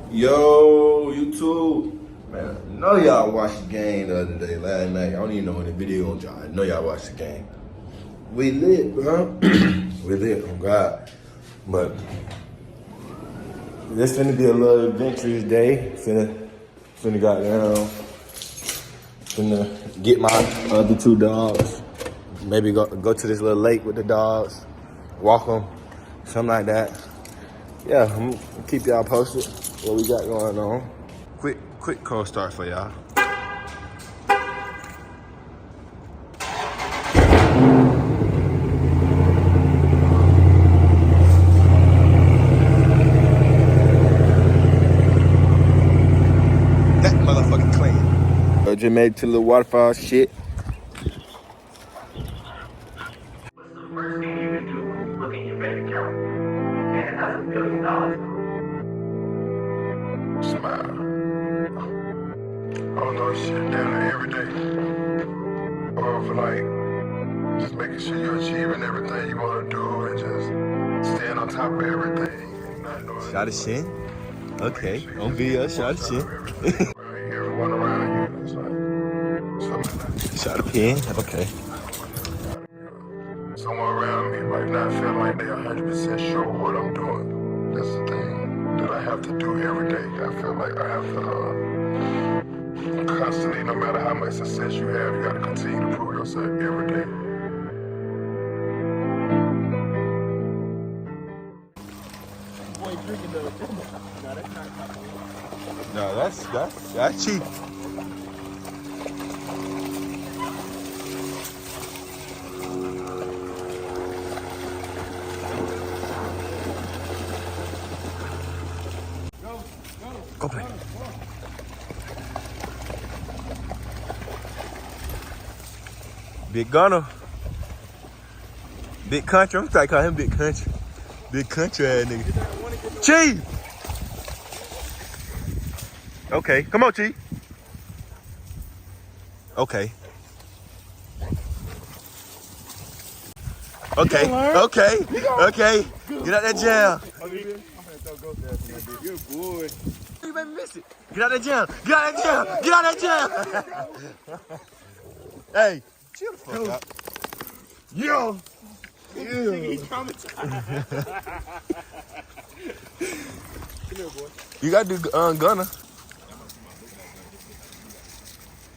Yo, YouTube. Man, I know y'all watched the game the other day, last night. I don't even know when the video on y'all. I know y'all watched the game. We lit, huh? We lit, on God. But this finna be a little adventurous day. Finna got down. Finna get my other two dogs. Maybe go to this little lake with the dogs. Walk them. Something like that. Yeah, I'm gonna keep y'all posted what we got going on. Quick cold start for y'all. That motherfucking clean. I just made it to the waterfall shit. What's the first thing you can do when you look at your bank account and it has $1 billion? Smile. I don't know, shit down there every day. Or for like, just making sure you're achieving everything you want to do and just staying on top of everything. And not doing Shot a shin. Okay, on video, shot a shin. Everyone around you is like, something like that. Shot a pin, okay. Someone around me might not feel like they're 100% sure what I'm doing. That's the thing that I have to do every day. I feel like I have to constantly, no matter how much success you have, you got to continue to prove yourself every day. No, that's cheap. Go play. Big Gunner. Big Country. I'm trying to call him Big Country. Big Country ass nigga. Chief! Okay, come on, Chief. Okay. Okay. Get out that jail. Good boy. You made me miss it. Get out that jail. Get out that jail. Hey, chill the fuck out. Yo. You gotta do Gunner.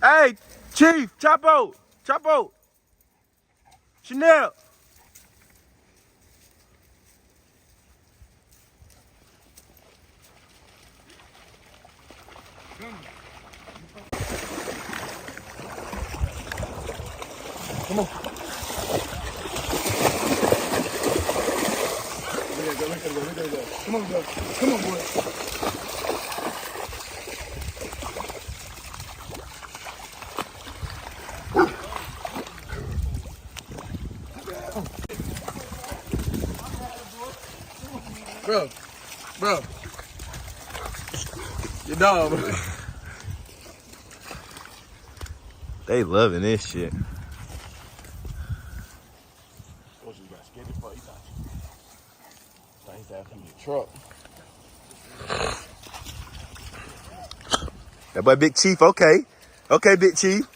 Hey, Chief, Chapo. Chanel. Come on. Come on, bro. Come on, boy. Bro. Your dog, bro. They loving this shit. Truck. That boy Big Chief, okay. Okay, Big Chief.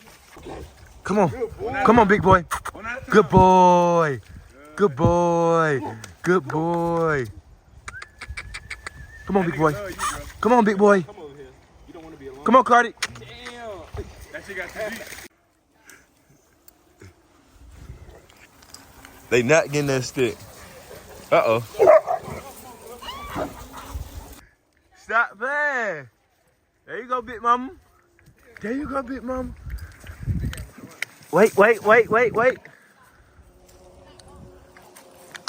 Come on, big boy. Good boy. Good boy. Come on, big boy. Come on, big boy. Come on, Cardi. Damn. That shit got too deep. They not getting that stick. Uh-oh. Stop playing. There you go, big mama. Wait. Go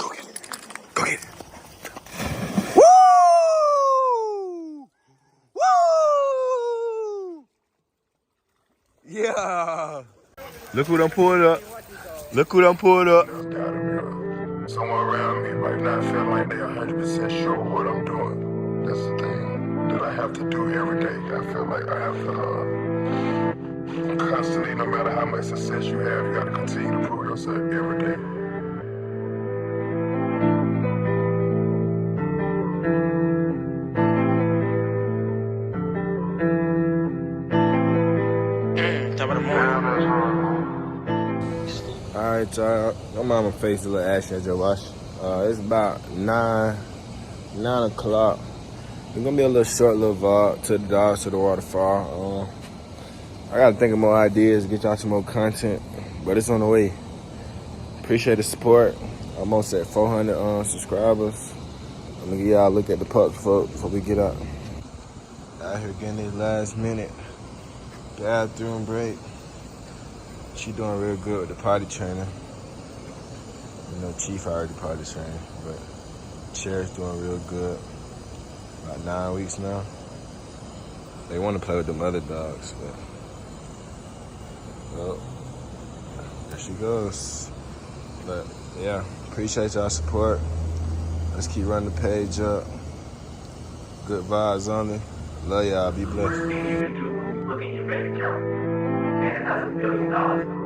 get it. Woo! Yeah. Look who done pulled up. Someone around me might not feel like they're 100% sure what I'm doing. That's the thing that I have to do every day. I feel like I have to constantly, no matter how much success you have, you got to continue to prove yourself every day. Alright, y'all. My mama faced a little action as you watch. It's about 9 o'clock. It's gonna be a little short little vlog to the dogs to the waterfall. I gotta think of more ideas, get y'all some more content, but it's on the way. Appreciate the support. Almost at 400 subscribers. I'm gonna give y'all a look at the pups before we get up. Out here getting this last minute bathroom break. She doing real good with the potty training. You know, Chief already potty trained, but Cherry's doing real good. About 9 weeks now. They want to play with them other dogs, but well, there she goes. But yeah, appreciate y'all support. Let's keep running the page up. Good vibes only. Love y'all. Be blessed. First thing you can do is look at your bank account. And it has $1 billion.